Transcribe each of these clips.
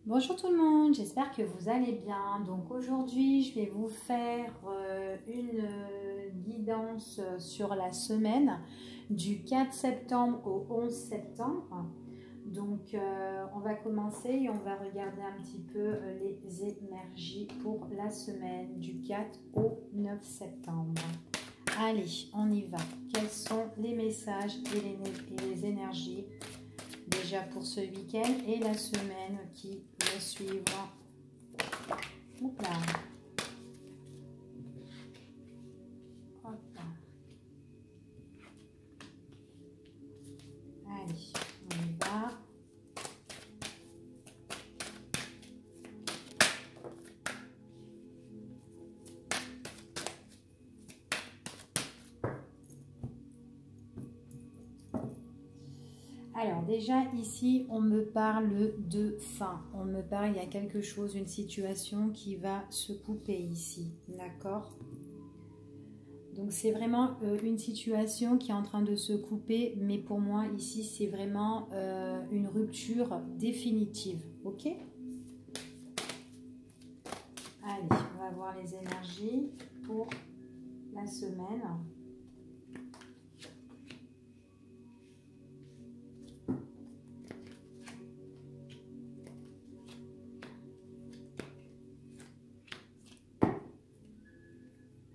Bonjour tout le monde, j'espère que vous allez bien. Donc aujourd'hui, je vais vous faire une guidance sur la semaine du 4 septembre au 11 septembre. Donc on va commencer et on va regarder un petit peu les énergies pour la semaine du 4 au 9 septembre. Allez, on y va. Quels sont les messages et les énergies déjà pour ce week-end et la semaine qui va suivre? Hop là. Hop là. Allez, on y va. Alors déjà ici on me parle de fin, on me parle, il y a quelque chose, une situation qui va se couper ici, d'accord? Donc c'est vraiment une situation qui est en train de se couper, mais pour moi ici c'est vraiment une rupture définitive, ok? Allez, on va voir les énergies pour la semaine.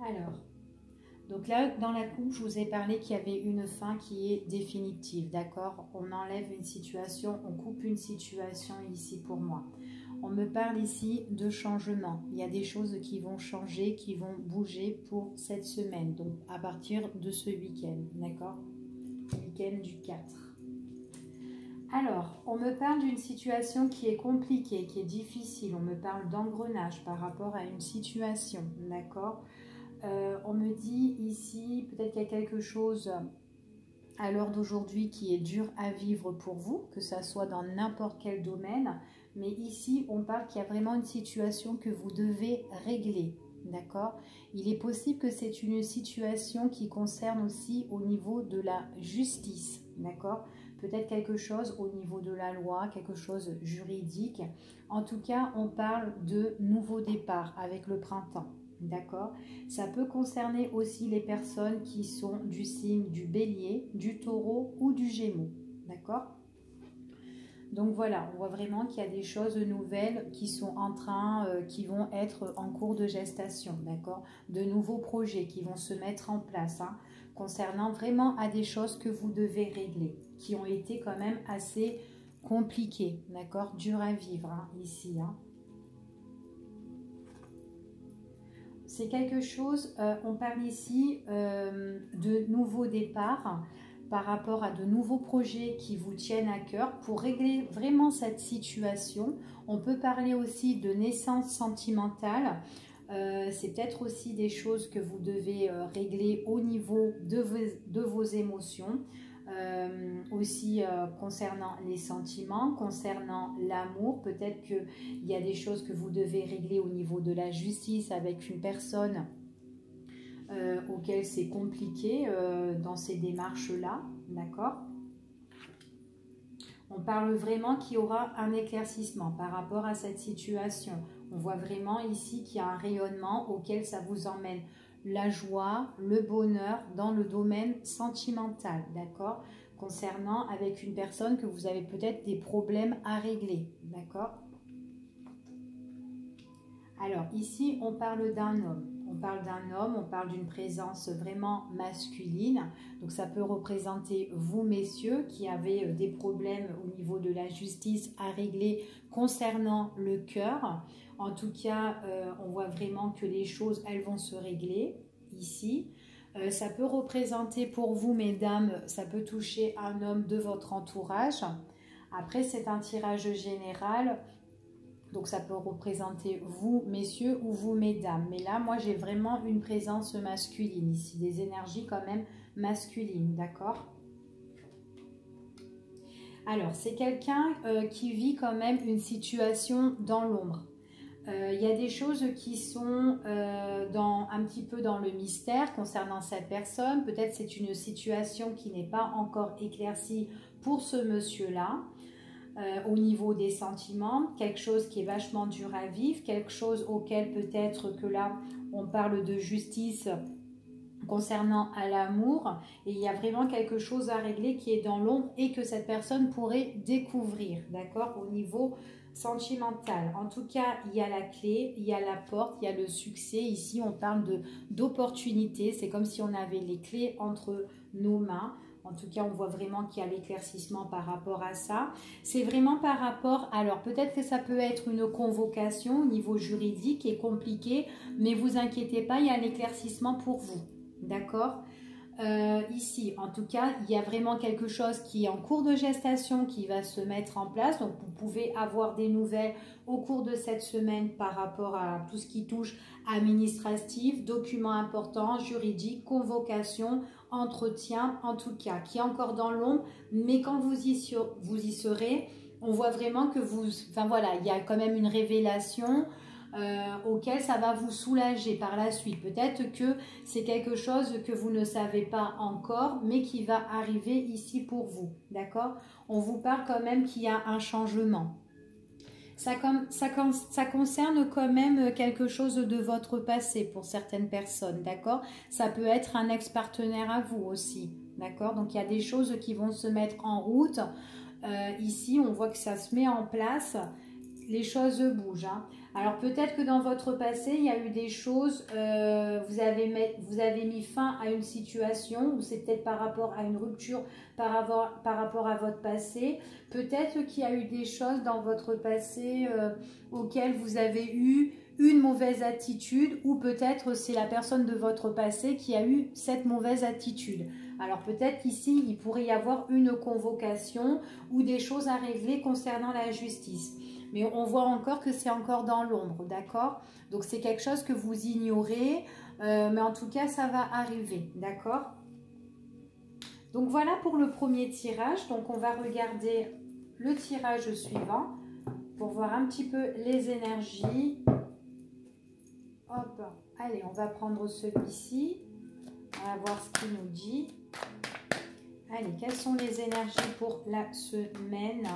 Alors, donc là, dans la coupe, je vous ai parlé qu'il y avait une fin qui est définitive, d'accord? On enlève une situation, on coupe une situation ici pour moi. On me parle ici de changement. Il y a des choses qui vont changer, qui vont bouger pour cette semaine, donc à partir de ce week-end, d'accord? Week-end du 4. Alors, on me parle d'une situation qui est compliquée, qui est difficile. On me parle d'engrenage par rapport à une situation, d'accord? On me dit ici, peut-être qu'il y a quelque chose à l'heure d'aujourd'hui qui est dur à vivre pour vous, que ça soit dans n'importe quel domaine, mais ici on parle qu'il y a vraiment une situation que vous devez régler, d'accord? Il est possible que c'est une situation qui concerne aussi au niveau de la justice, d'accord? Peut-être quelque chose au niveau de la loi, quelque chose juridique. En tout cas, on parle de nouveau départ avec le printemps. D'accord? Ça peut concerner aussi les personnes qui sont du signe du bélier, du taureau ou du gémeaux. D'accord? Donc voilà, on voit vraiment qu'il y a des choses nouvelles qui sont en train, qui vont être en cours de gestation. D'accord? De nouveaux projets qui vont se mettre en place, hein, concernant vraiment à des choses que vous devez régler, qui ont été quand même assez compliquées. D'accord? Dur à vivre, hein, ici, hein. C'est quelque chose, on parle ici de nouveaux départs par rapport à de nouveaux projets qui vous tiennent à cœur pour régler vraiment cette situation. On peut parler aussi de naissance sentimentale. C'est peut-être aussi des choses que vous devez régler au niveau de vos émotions. Aussi concernant les sentiments, concernant l'amour, peut-être qu'il y a des choses que vous devez régler au niveau de la justice avec une personne auquel c'est compliqué dans ces démarches-là, d'accord? On parle vraiment qu'il y aura un éclaircissement par rapport à cette situation. On voit vraiment ici qu'il y a un rayonnement auquel ça vous emmène la joie, le bonheur dans le domaine sentimental, d'accord? Concernant avec une personne que vous avez peut-être des problèmes à régler, d'accord? Alors ici, on parle d'un homme. On parle d'un homme, on parle d'une présence vraiment masculine. Donc ça peut représenter vous, messieurs, qui avez des problèmes au niveau de la justice à régler concernant le cœur. En tout cas, on voit vraiment que les choses, elles vont se régler ici. Ça peut représenter pour vous, mesdames, ça peut toucher un homme de votre entourage. Après, c'est un tirage général. Donc ça peut représenter vous, messieurs, ou vous, mesdames. Mais là, moi, j'ai vraiment une présence masculine ici, des énergies quand même masculines, d'accord? Alors, c'est quelqu'un qui vit quand même une situation dans l'ombre. Il y a des choses qui sont un petit peu dans le mystère concernant cette personne. Peut-être c'est une situation qui n'est pas encore éclaircie pour ce monsieur-là. au niveau des sentiments, quelque chose qui est vachement dur à vivre, quelque chose auquel peut-être que là, on parle de justice concernant à l'amour, et il y a vraiment quelque chose à régler qui est dans l'ombre et que cette personne pourrait découvrir, d'accord, au niveau sentimental. En tout cas, il y a la clé, il y a la porte, il y a le succès. Ici, on parle d'opportunité. C'est comme si on avait les clés entre nos mains. En tout cas, on voit vraiment qu'il y a l'éclaircissement par rapport à ça. C'est vraiment par rapport... Alors, peut-être que ça peut être une convocation au niveau juridique qui est compliqué, mais vous inquiétez pas, il y a l'éclaircissement pour vous. D'accord ? Ici, en tout cas, il y a vraiment quelque chose qui est en cours de gestation qui va se mettre en place. Donc, vous pouvez avoir des nouvelles au cours de cette semaine par rapport à tout ce qui touche administratif, documents importants, juridiques, convocation, entretien, en tout cas, qui est encore dans l'ombre. Mais quand vous y serez, on voit vraiment que vous... Enfin voilà, il y a quand même une révélation auquel ça va vous soulager par la suite. Peut-être que c'est quelque chose que vous ne savez pas encore, mais qui va arriver ici pour vous. D'accord ? On vous parle quand même qu'il y a un changement. Ça concerne quand même quelque chose de votre passé pour certaines personnes. D'accord ? Ça peut être un ex-partenaire à vous aussi. D'accord ? Donc il y a des choses qui vont se mettre en route. Ici, on voit que ça se met en place. Les choses bougent. Hein. Alors peut-être que dans votre passé, il y a eu des choses, vous avez mis fin à une situation, ou c'est peut-être par rapport à une rupture par rapport à votre passé. Peut-être qu'il y a eu des choses dans votre passé auxquelles vous avez eu une mauvaise attitude, ou peut-être c'est la personne de votre passé qui a eu cette mauvaise attitude. Alors peut-être qu'ici, il pourrait y avoir une convocation ou des choses à régler concernant la justice. Mais on voit encore que c'est encore dans l'ombre, d'accord? Donc c'est quelque chose que vous ignorez, mais en tout cas ça va arriver, d'accord? Donc voilà pour le premier tirage. Donc on va regarder le tirage suivant pour voir un petit peu les énergies. Hop, allez, on va prendre celui-ci. On va voir ce qu'il nous dit. Allez, quelles sont les énergies pour la semaine ?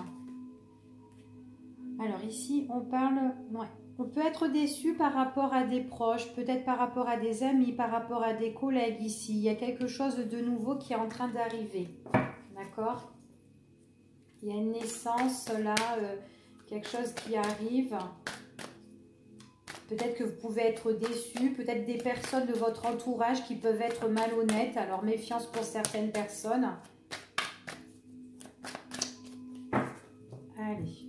Alors ici, on parle... Ouais, on peut être déçu par rapport à des proches, peut-être par rapport à des amis, par rapport à des collègues ici. Il y a quelque chose de nouveau qui est en train d'arriver. D'accord ? Il y a une naissance là, quelque chose qui arrive. Peut-être que vous pouvez être déçu, peut-être des personnes de votre entourage qui peuvent être malhonnêtes. Alors méfiance pour certaines personnes. Allez.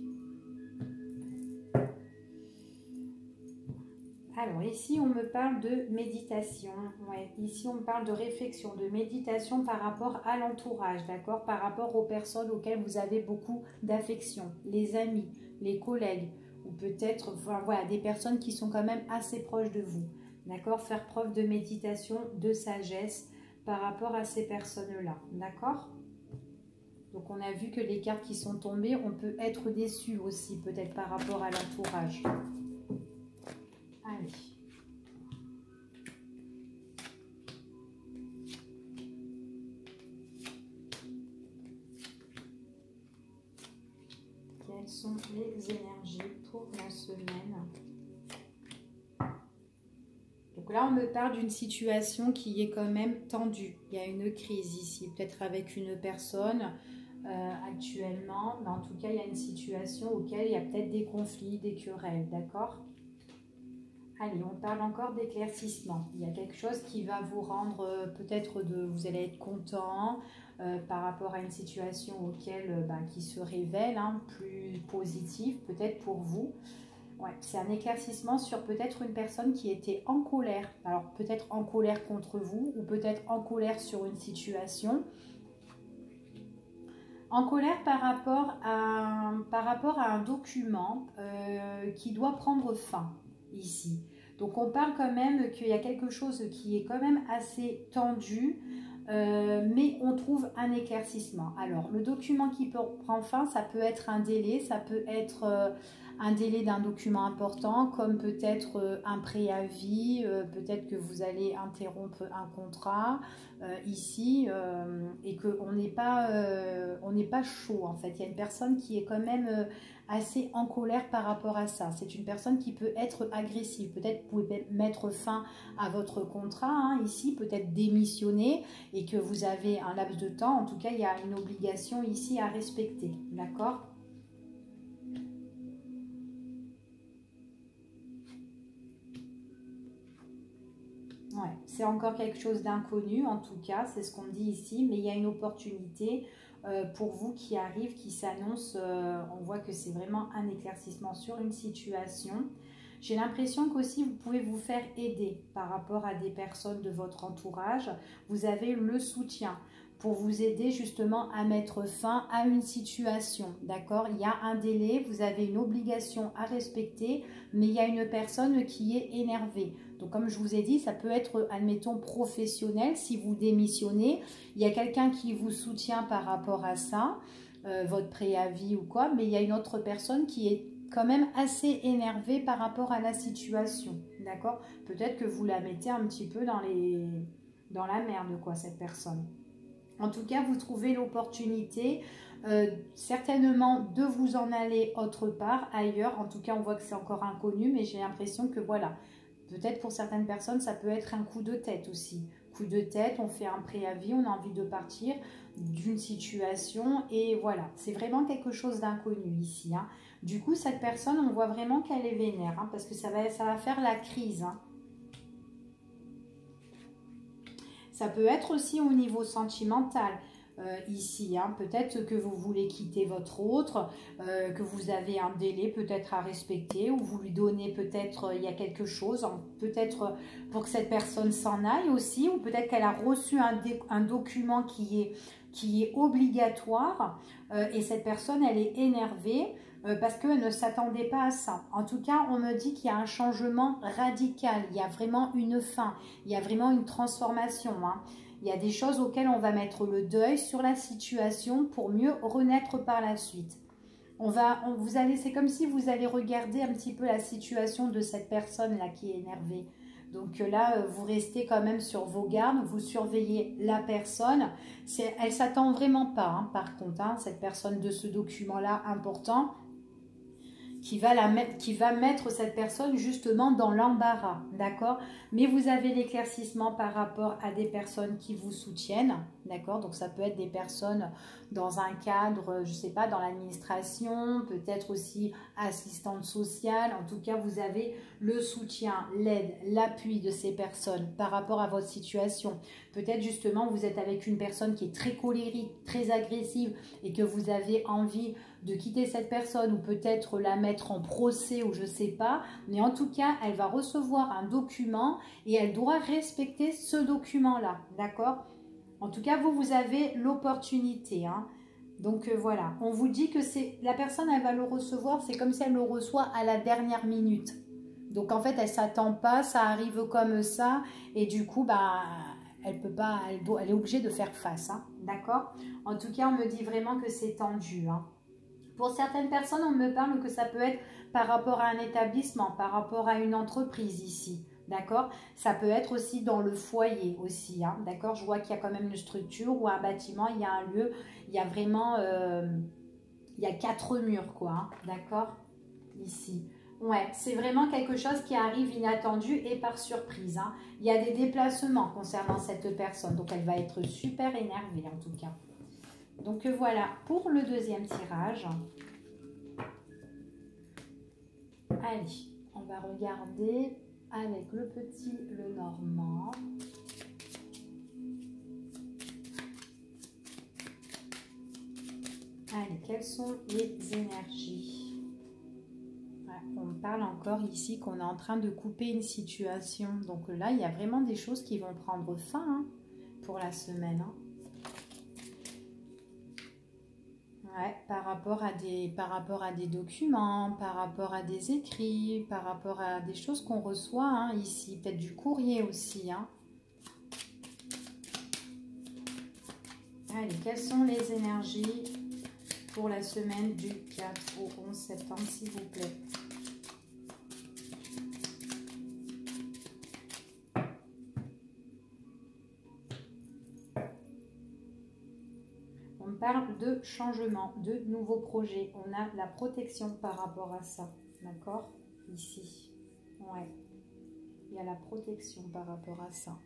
Alors ici on me parle de méditation, ouais. Ici on me parle de réflexion, de méditation par rapport à l'entourage, d'accord, par rapport aux personnes auxquelles vous avez beaucoup d'affection, les amis, les collègues, ou peut-être enfin, voilà, des personnes qui sont quand même assez proches de vous, d'accord, faire preuve de méditation, de sagesse par rapport à ces personnes-là, d'accord. Donc on a vu que les cartes qui sont tombées, on peut être déçu aussi, peut-être par rapport à l'entourage. Allez. Quelles sont les énergies pour la semaine? Donc là, on me parle d'une situation qui est quand même tendue. Il y a une crise ici, peut-être avec une personne actuellement. Mais en tout cas, il y a une situation auquel il y a peut-être des conflits, des querelles, d'accord? Allez, on parle encore d'éclaircissement. Il y a quelque chose qui va vous rendre peut-être vous allez être content par rapport à une situation qui se révèle plus positive peut-être pour vous. Ouais, c'est un éclaircissement sur peut-être une personne qui était en colère. Alors peut-être en colère contre vous ou peut-être en colère sur une situation. En colère par rapport à un document qui doit prendre fin ici. Donc on parle quand même qu'il y a quelque chose qui est quand même assez tendu, mais on trouve un éclaircissement. Alors le document qui prend fin, ça peut être un délai, ça peut être un délai d'un document important, comme peut-être un préavis, peut-être que vous allez interrompre un contrat ici, et qu'on n'est pas chaud en fait. Il y a une personne qui est quand même assez en colère par rapport à ça. C'est une personne qui peut être agressive. Peut-être vous pouvez mettre fin à votre contrat hein, ici, peut-être démissionner et que vous avez un laps de temps. En tout cas, il y a une obligation ici à respecter. D'accord ? Ouais, c'est encore quelque chose d'inconnu, en tout cas, c'est ce qu'on dit ici, mais il y a une opportunité pour vous qui arrive, qui s'annonce. On voit que c'est vraiment un éclaircissement sur une situation. J'ai l'impression qu'aussi vous pouvez vous faire aider par rapport à des personnes de votre entourage. Vous avez le soutien pour vous aider justement à mettre fin à une situation. D'accord ? Il y a un délai, vous avez une obligation à respecter, mais il y a une personne qui est énervée. Donc comme je vous ai dit, ça peut être, admettons, professionnel. Si vous démissionnez, il y a quelqu'un qui vous soutient par rapport à ça, votre préavis ou quoi, mais il y a une autre personne qui est quand même assez énervée par rapport à la situation. D'accord ? Peut-être que vous la mettez un petit peu dans la merde, quoi, cette personne. En tout cas, vous trouvez l'opportunité certainement de vous en aller autre part, ailleurs. En tout cas, on voit que c'est encore inconnu, mais j'ai l'impression que voilà, peut-être pour certaines personnes, ça peut être un coup de tête aussi. Coup de tête, on fait un préavis, on a envie de partir d'une situation et voilà. C'est vraiment quelque chose d'inconnu ici. Hein. Du coup, cette personne, on voit vraiment qu'elle est vénère hein, parce que ça va faire la crise. Hein. Ça peut être aussi au niveau sentimental. Ici, hein. Peut-être que vous voulez quitter votre autre, que vous avez un délai peut-être à respecter, ou vous lui donnez peut-être, il y a quelque chose, hein, peut-être pour que cette personne s'en aille aussi, ou peut-être qu'elle a reçu un document qui est obligatoire, et cette personne, elle est énervée, parce qu'elle ne s'attendait pas à ça. En tout cas, on me dit qu'il y a un changement radical, il y a vraiment une fin, il y a vraiment une transformation, hein. Il y a des choses auxquelles on va mettre le deuil sur la situation pour mieux renaître par la suite. C'est comme si vous allez regarder un petit peu la situation de cette personne-là qui est énervée. Donc là, vous restez quand même sur vos gardes, vous surveillez la personne. Elle ne s'attend vraiment pas, hein, par contre, hein, cette personne de ce document-là important, qui va mettre cette personne justement dans l'embarras, d'accord? Mais vous avez l'éclaircissement par rapport à des personnes qui vous soutiennent, d'accord? Donc ça peut être des personnes dans un cadre, je ne sais pas, dans l'administration, peut-être aussi assistante sociale. En tout cas, vous avez le soutien, l'aide, l'appui de ces personnes par rapport à votre situation. Peut-être justement, vous êtes avec une personne qui est très colérique, très agressive et que vous avez envie de quitter cette personne ou peut-être la mettre en procès ou je ne sais pas. Mais en tout cas, elle va recevoir un document et elle doit respecter ce document-là, d'accord? En tout cas, vous avez l'opportunité, hein. Donc voilà, on vous dit que la personne, elle va le recevoir, c'est comme si elle le reçoit à la dernière minute. Donc en fait, elle ne s'attend pas, ça arrive comme ça et du coup, bah, elle peut pas, elle est obligée de faire face, hein, d'accord? En tout cas, on me dit vraiment que c'est tendu, hein. Pour certaines personnes, on me parle que ça peut être par rapport à un établissement, par rapport à une entreprise ici. D'accord? Ça peut être aussi dans le foyer aussi. Hein, d'accord? Je vois qu'il y a quand même une structure ou un bâtiment, il y a un lieu, il y a vraiment, il y a 4 murs, quoi. Hein, d'accord? Ici. Ouais, c'est vraiment quelque chose qui arrive inattendu et par surprise. Hein. Il y a des déplacements concernant cette personne. Donc, elle va être super énervée en tout cas. Donc, voilà pour le deuxième tirage. Allez, on va regarder avec le petit Lenormand. Allez, quelles sont les énergies? On parle encore ici qu'on est en train de couper une situation. Donc là, il y a vraiment des choses qui vont prendre fin hein, pour la semaine. Hein. Ouais, par rapport à des documents, par rapport à des écrits, par rapport à des choses qu'on reçoit hein, ici. Peut-être du courrier aussi. Hein. Allez, quelles sont les énergies pour la semaine du 4 au 11 septembre, s'il vous plaît? parle de changement, de nouveaux projets. On a la protection par rapport à ça. D'accord? Ici. Ouais. Il y a la protection par rapport à ça.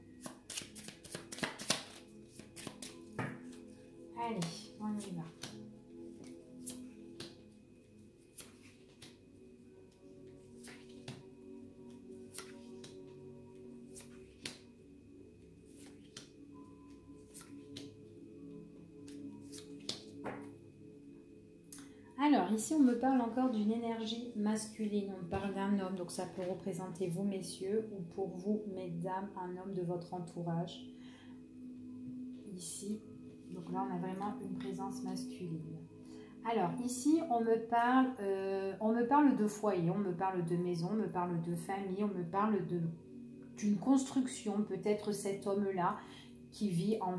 Allez, on y va. Alors, ici, on me parle encore d'une énergie masculine. On parle d'un homme, donc ça peut représenter vous, messieurs, ou pour vous, mesdames, un homme de votre entourage. Ici, donc là, on a vraiment une présence masculine. Alors, ici, on me parle de foyer, on me parle de maison, on me parle de famille, on me parle d'une construction. Peut-être cet homme-là qui vit en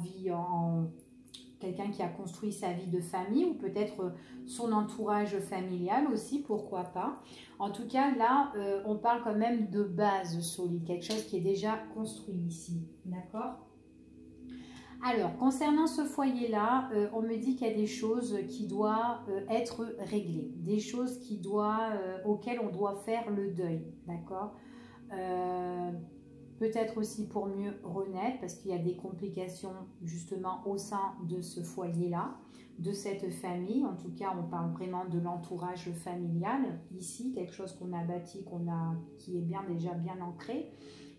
quelqu'un qui a construit sa vie de famille, ou peut-être son entourage familial aussi, pourquoi pas. En tout cas, là, on parle quand même de base solide, quelque chose qui est déjà construit ici, d'accord? Alors, concernant ce foyer-là, on me dit qu'il y a des choses qui doivent être réglées, des choses auxquelles on doit faire le deuil, d'accord? Peut-être aussi pour mieux renaître, parce qu'il y a des complications justement au sein de ce foyer-là, de cette famille. En tout cas, on parle vraiment de l'entourage familial. Ici, quelque chose qu'on a bâti, qui est déjà bien ancré.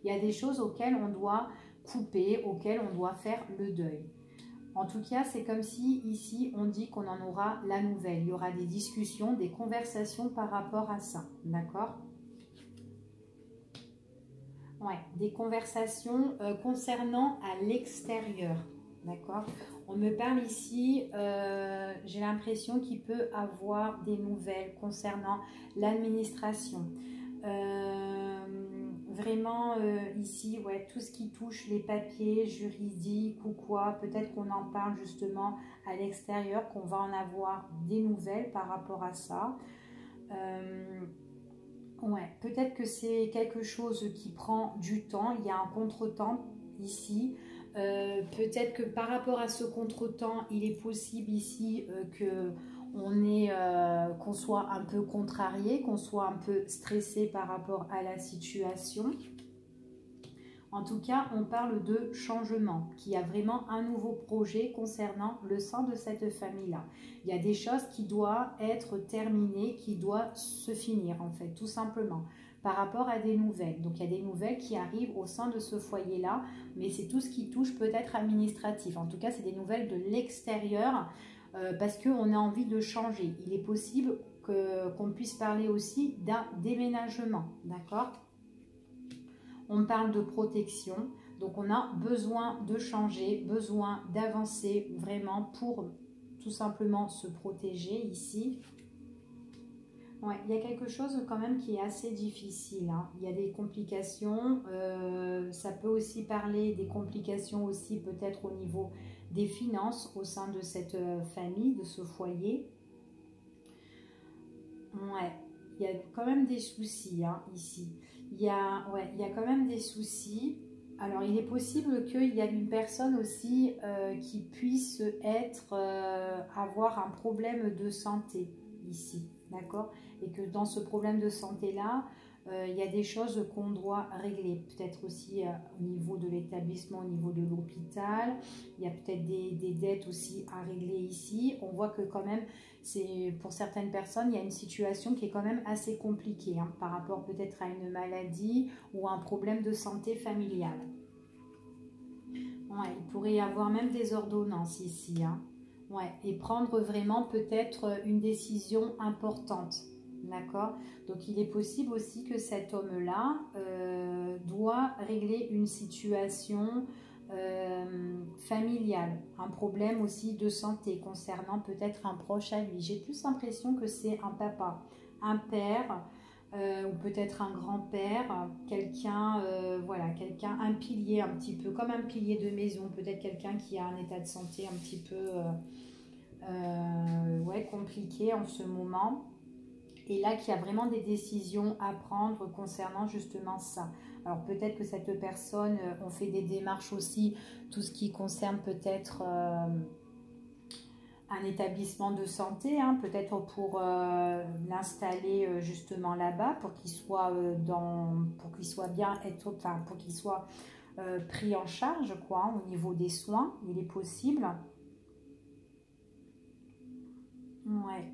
Il y a des choses auxquelles on doit couper, auxquelles on doit faire le deuil. En tout cas, c'est comme si ici, on dit qu'on en aura la nouvelle. Il y aura des discussions, des conversations par rapport à ça, d'accord ? Ouais, des conversations concernant à l'extérieur, d'accord? On me parle ici, j'ai l'impression qu'il peut avoir des nouvelles concernant l'administration. Vraiment ici, ouais, tout ce qui touche les papiers juridiques ou quoi, peut-être qu'on en parle justement à l'extérieur, qu'on va en avoir des nouvelles par rapport à ça. Ouais, peut-être que c'est quelque chose qui prend du temps, il y a un contretemps ici. Peut-être que par rapport à ce contretemps, il est possible ici qu'on soit un peu contrarié, qu'on soit un peu stressé par rapport à la situation. En tout cas, on parle de changement, qu'il y a vraiment un nouveau projet concernant le sein de cette famille-là. Il y a des choses qui doivent être terminées, qui doivent se finir en fait, tout simplement, par rapport à des nouvelles. Donc il y a des nouvelles qui arrivent au sein de ce foyer-là, mais c'est tout ce qui touche peut-être administratif. En tout cas, c'est des nouvelles de l'extérieur parce qu'on a envie de changer. Il est possible qu'on puisse parler aussi d'un déménagement, d'accord ? On parle de protection, donc on a besoin de changer, besoin d'avancer vraiment pour tout simplement se protéger ici. Ouais, il y a quelque chose quand même qui est assez difficile, hein. Il y a des complications, ça peut aussi parler des complications aussi peut-être au niveau des finances au sein de cette famille, de ce foyer. Ouais, il y a quand même des soucis hein, ici. Il y a quand même des soucis. Alors, il est possible qu'il y ait une personne aussi qui puisse avoir un problème de santé ici, d'accord? Et que dans ce problème de santé-là, il y a des choses qu'on doit régler. Peut-être aussi au niveau de l'établissement, au niveau de l'hôpital. Il y a peut-être des dettes aussi à régler ici. On voit que quand même, pour certaines personnes, il y a une situation qui est quand même assez compliquée hein, par rapport peut-être à une maladie ou un problème de santé familiale. Ouais, il pourrait y avoir même des ordonnances ici. Hein. Ouais, et prendre vraiment peut-être une décision importante. D'accord? Donc, il est possible aussi que cet homme-là doit régler une situation familiale, un problème aussi de santé concernant peut-être un proche à lui. J'ai plus l'impression que c'est un papa, un père ou peut-être un grand-père, quelqu'un, un pilier un petit peu, comme un pilier de maison, peut-être quelqu'un qui a un état de santé un petit peu compliqué en ce moment. Et là, qu'il y a vraiment des décisions à prendre concernant justement ça. Alors peut-être que cette personne, on fait des démarches aussi, tout ce qui concerne peut-être un établissement de santé, hein, peut-être pour l'installer justement là-bas, pour qu'il soit pour qu'il soit bien, pour qu'il soit pris en charge, quoi, au niveau des soins, il est possible. Ouais.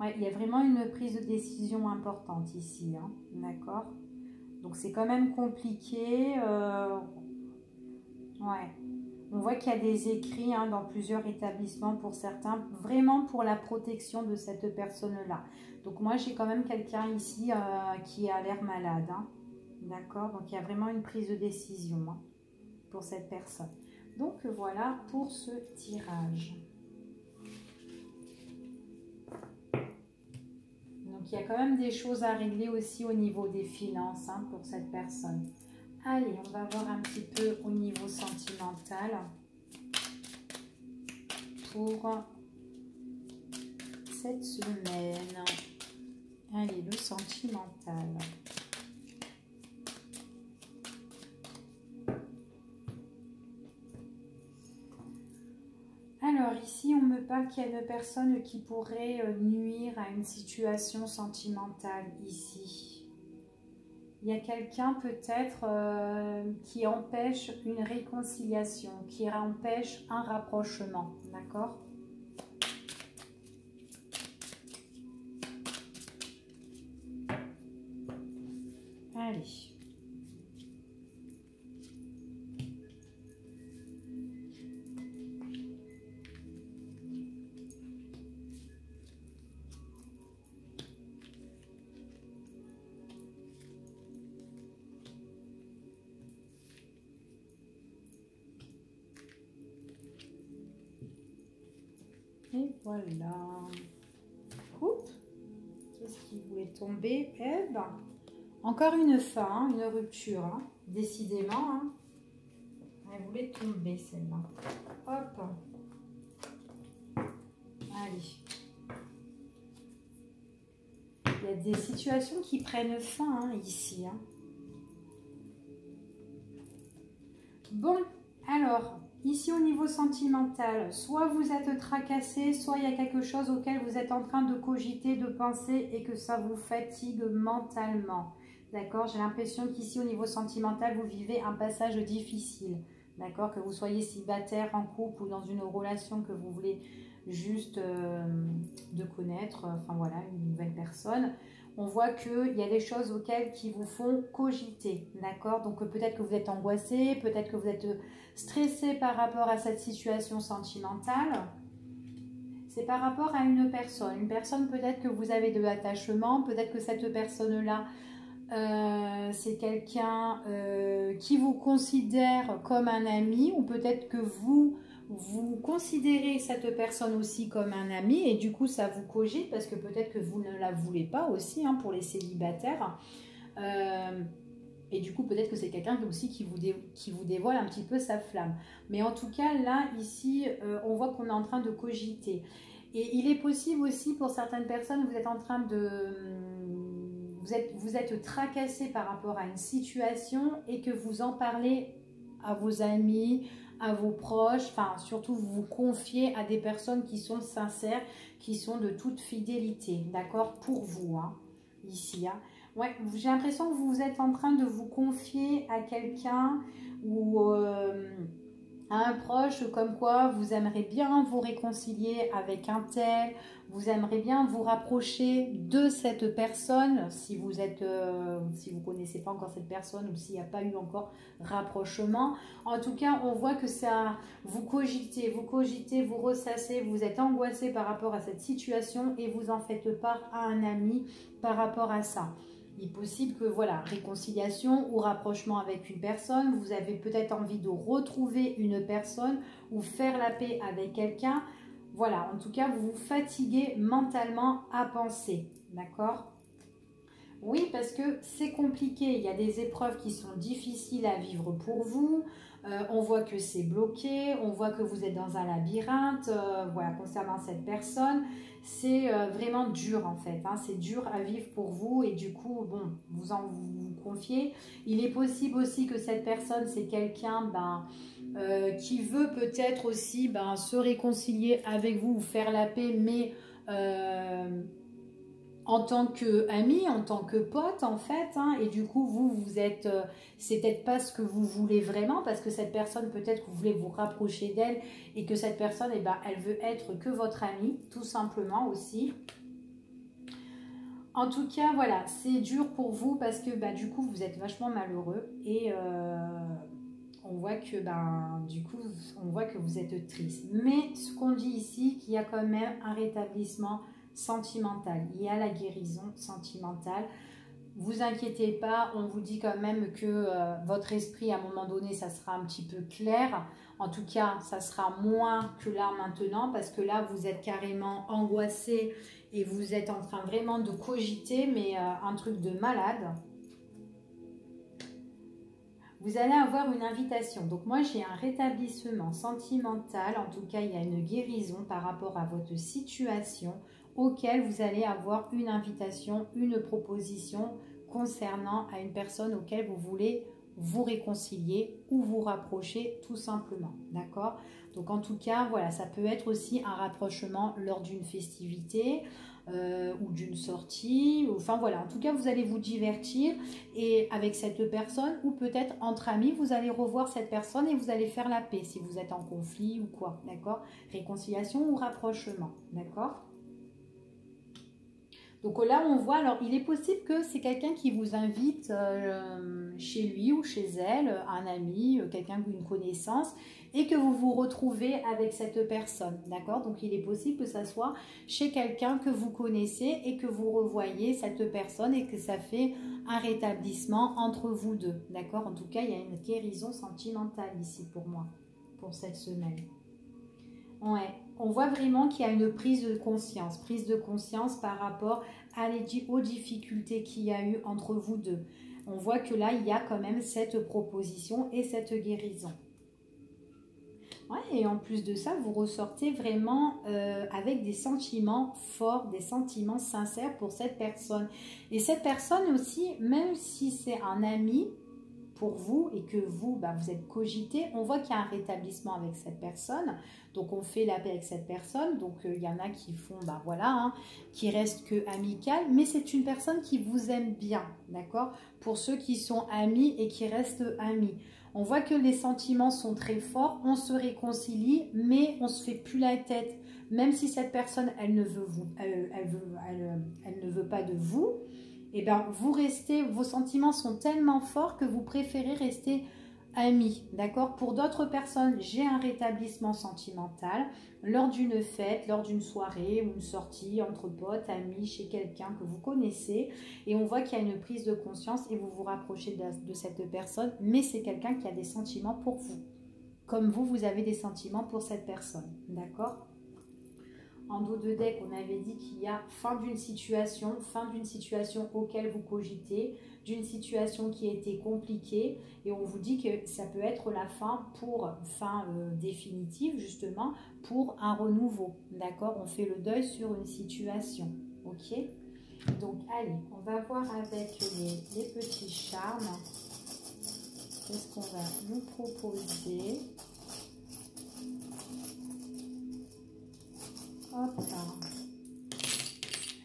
Ouais, il y a vraiment une prise de décision importante ici, hein, d'accord? Donc c'est quand même compliqué. Ouais. On voit qu'il y a des écrits, hein, dans plusieurs établissements pour certains, vraiment pour la protection de cette personne-là. Donc moi j'ai quand même quelqu'un ici qui a l'air malade, hein, d'accord? Donc il y a vraiment une prise de décision, hein, pour cette personne. Donc voilà pour ce tirage. Donc il y a quand même des choses à régler aussi au niveau des finances, hein, pour cette personne. Allez, on va voir un petit peu au niveau sentimental pour cette semaine. Allez, le sentimental. Alors ici, on me parle qu'il y a une personne qui pourrait nuire à une situation sentimentale ici. Il y a quelqu'un peut-être qui empêche une réconciliation, qui empêche un rapprochement, d'accord? Allez. Et voilà. Oups. Qu'est-ce qui voulait tomber? Eh ben, encore une fin, hein, une rupture, hein, décidément. Hein. Elle voulait tomber celle-là. Hop. Allez. Il y a des situations qui prennent fin, hein, ici. Hein. Bon, alors, ici au niveau sentimental, soit vous êtes tracassé, soit il y a quelque chose auquel vous êtes en train de cogiter, de penser et que ça vous fatigue mentalement. D'accord? J'ai l'impression qu'ici au niveau sentimental, vous vivez un passage difficile. D'accord? Que vous soyez célibataire, en couple ou dans une relation que vous voulez juste de connaître, enfin voilà, une nouvelle personne. On voit qu'il y a des choses auxquelles qui vous font cogiter, d'accord? Donc peut-être que vous êtes angoissé, peut-être que vous êtes stressé par rapport à cette situation sentimentale. C'est par rapport à une personne peut-être que vous avez de l'attachement, peut-être que cette personne-là, c'est quelqu'un qui vous considère comme un ami, ou peut-être que vous considérez cette personne aussi comme un ami et du coup ça vous cogite parce que peut-être que vous ne la voulez pas aussi, hein, pour les célibataires. Et du coup peut-être que c'est quelqu'un aussi qui vous dévoile un petit peu sa flamme. Mais en tout cas là, ici, on voit qu'on est en train de cogiter. Et il est possible aussi pour certaines personnes, vous êtes en train de... Vous êtes tracassé par rapport à une situation et que vous en parlez à vos amis, à vos proches, enfin surtout vous vous confiez à des personnes qui sont sincères, qui sont de toute fidélité, d'accord, pour vous, hein, ici. Hein. Ouais, j'ai l'impression que vous êtes en train de vous confier à quelqu'un ou à un proche, comme quoi vous aimeriez bien vous réconcilier avec un tel, vous aimeriez bien vous rapprocher de cette personne, si vous êtes, si vous connaissez pas encore cette personne ou s'il n'y a pas eu encore rapprochement. En tout cas, on voit que ça, vous cogitez, vous ressassez, vous êtes angoissé par rapport à cette situation et vous en faites part à un ami par rapport à ça. Il est possible que, voilà, réconciliation ou rapprochement avec une personne, vous avez peut-être envie de retrouver une personne ou faire la paix avec quelqu'un. Voilà, en tout cas, vous vous fatiguez mentalement à penser, d'accord? Oui, parce que c'est compliqué, il y a des épreuves qui sont difficiles à vivre pour vous. On voit que c'est bloqué, on voit que vous êtes dans un labyrinthe, voilà, concernant cette personne. C'est vraiment dur en fait, hein, c'est dur à vivre pour vous et du coup, bon, vous confiez. Il est possible aussi que cette personne, c'est quelqu'un qui veut peut-être aussi se réconcilier avec vous ou faire la paix, mais en tant qu'ami, en tant que pote en fait, hein, et du coup vous êtes, c'est peut-être pas ce que vous voulez vraiment, parce que cette personne peut-être que vous voulez vous rapprocher d'elle et que cette personne, elle veut être que votre amie, tout simplement aussi. En tout cas, voilà, c'est dur pour vous parce que du coup vous êtes vachement malheureux et on voit que du coup on voit que vous êtes triste. Mais ce qu'on dit ici, qu'il y a quand même un rétablissement sentimental, il y a la guérison sentimentale. Vous inquiétez pas, on vous dit quand même que votre esprit à un moment donné ça sera un petit peu clair. En tout cas ça sera moins que là maintenant, parce que là vous êtes carrément angoissé et vous êtes en train vraiment de cogiter, mais un truc de malade. Vous allez avoir une invitation. Donc moi, j'ai un rétablissement sentimental. En tout cas, il y a une guérison par rapport à votre situation auquel vous allez avoir une invitation, une proposition concernant à une personne auquel vous voulez vous réconcilier ou vous rapprocher tout simplement. D'accord? Donc en tout cas, voilà, ça peut être aussi un rapprochement lors d'une festivité, ou d'une sortie, enfin voilà, en tout cas vous allez vous divertir et avec cette personne, ou peut-être entre amis vous allez revoir cette personne et vous allez faire la paix si vous êtes en conflit ou quoi, d'accord? Réconciliation ou rapprochement, d'accord? Donc là, on voit, alors il est possible que c'est quelqu'un qui vous invite chez lui ou chez elle, un ami, quelqu'un, une connaissance, et que vous vous retrouvez avec cette personne, d'accord? Donc il est possible que ça soit chez quelqu'un que vous connaissez et que vous revoyez cette personne et que ça fait un rétablissement entre vous deux, d'accord? En tout cas, il y a une guérison sentimentale ici pour moi, pour cette semaine. Ouais, on voit vraiment qu'il y a une prise de conscience par rapport aux difficultés qu'il y a eu entre vous deux. On voit que là, il y a quand même cette proposition et cette guérison. Ouais, et en plus de ça, vous ressortez vraiment avec des sentiments forts, des sentiments sincères pour cette personne. Et cette personne aussi, même si c'est un ami pour vous et que vous, vous êtes cogité, on voit qu'il y a un rétablissement avec cette personne. Donc on fait la paix avec cette personne. Donc il y en a qui font, voilà, hein, qui restent que amicales, mais c'est une personne qui vous aime bien, d'accord? Pour ceux qui sont amis et qui restent amis. On voit que les sentiments sont très forts, on se réconcilie, mais on se fait plus la tête. Même si cette personne, elle ne veut, elle ne veut pas de vous, et vous restez, vos sentiments sont tellement forts que vous préférez rester amis, d'accord? Pour d'autres personnes, j'ai un rétablissement sentimental lors d'une fête, lors d'une soirée ou une sortie entre potes, amis, chez quelqu'un que vous connaissez, et on voit qu'il y a une prise de conscience et vous vous rapprochez de cette personne, mais c'est quelqu'un qui a des sentiments pour vous, comme vous avez des sentiments pour cette personne, d'accord? En dos de deck, on avait dit qu'il y a fin d'une situation auquel vous cogitez, d'une situation qui a été compliquée, et on vous dit que ça peut être la fin définitive, justement, pour un renouveau, d'accord? On fait le deuil sur une situation, ok? Donc, allez, on va voir avec les petits charmes, qu'est-ce qu'on va nous proposer. Hop là.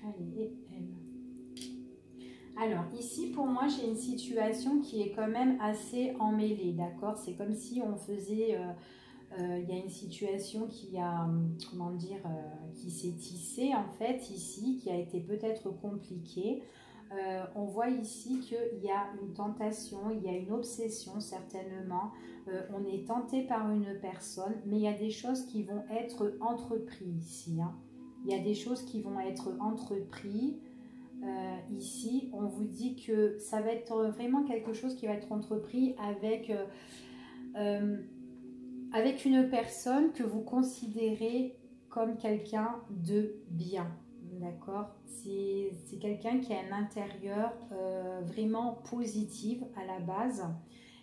Allez, et elle. Alors, ici, pour moi, j'ai une situation qui est quand même assez emmêlée, d'accord? C'est comme si on faisait... il y a une situation qui a, comment dire, qui s'est tissée, en fait, ici, qui a été peut-être compliquée. On voit ici qu'il y a une tentation, il y a une obsession certainement, on est tenté par une personne, mais il y a des choses qui vont être entreprises ici, hein. Il y a des choses qui vont être entreprises. Ici, on vous dit que ça va être vraiment quelque chose qui va être entrepris avec une personne que vous considérez comme quelqu'un de bien. D'accord, c'est quelqu'un qui a un intérieur vraiment positif à la base,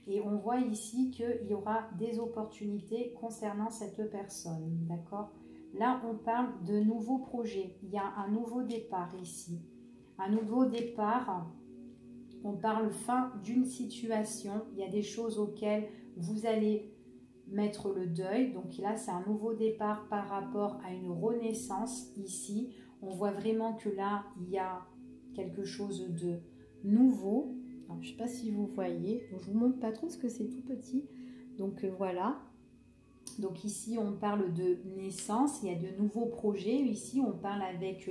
et on voit ici qu'il y aura des opportunités concernant cette personne, d'accord? Là, on parle de nouveaux projets, il y a un nouveau départ ici, un nouveau départ, on parle fin d'une situation, il y a des choses auxquelles vous allez mettre le deuil. Donc là, c'est un nouveau départ par rapport à une renaissance ici. On voit vraiment que là, il y a quelque chose de nouveau. Alors, je ne sais pas si vous voyez. Donc, je vous montre pas trop parce que c'est tout petit. Donc voilà. Donc ici, on parle de naissance. Il y a de nouveaux projets. Ici, on parle avec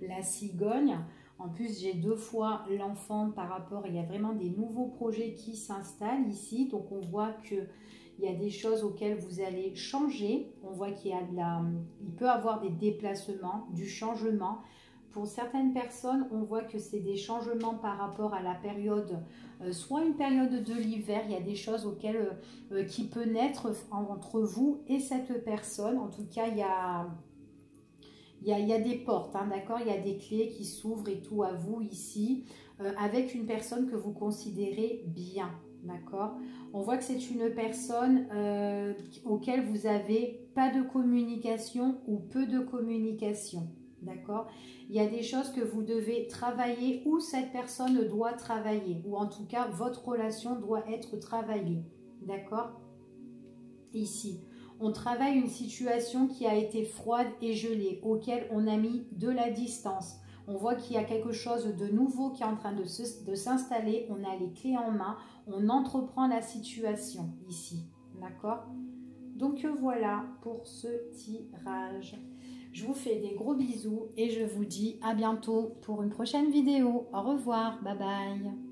la cigogne. En plus, j'ai 2 fois l'enfant par rapport. Il y a vraiment des nouveaux projets qui s'installent ici. Donc, on voit que il y a des choses auxquelles vous allez changer. On voit qu'il y a il peut y avoir des déplacements, du changement. Pour certaines personnes, on voit que c'est des changements par rapport à la période, soit une période de l'hiver. Il y a des choses auxquelles qui peut naître entre vous et cette personne. En tout cas, il y a des portes, hein, d'accord? Il y a des clés qui s'ouvrent et tout à vous ici, avec une personne que vous considérez bien. D'accord? On voit que c'est une personne auquel vous n'avez pas de communication ou peu de communication. D'accord? Il y a des choses que vous devez travailler ou cette personne doit travailler. Ou en tout cas, votre relation doit être travaillée. D'accord? Ici, on travaille une situation qui a été froide et gelée, auquel on a mis de la distance. On voit qu'il y a quelque chose de nouveau qui est en train de s'installer. On a les clés en main. On entreprend la situation ici. D'accord? Donc voilà pour ce tirage. Je vous fais des gros bisous et je vous dis à bientôt pour une prochaine vidéo. Au revoir. Bye bye.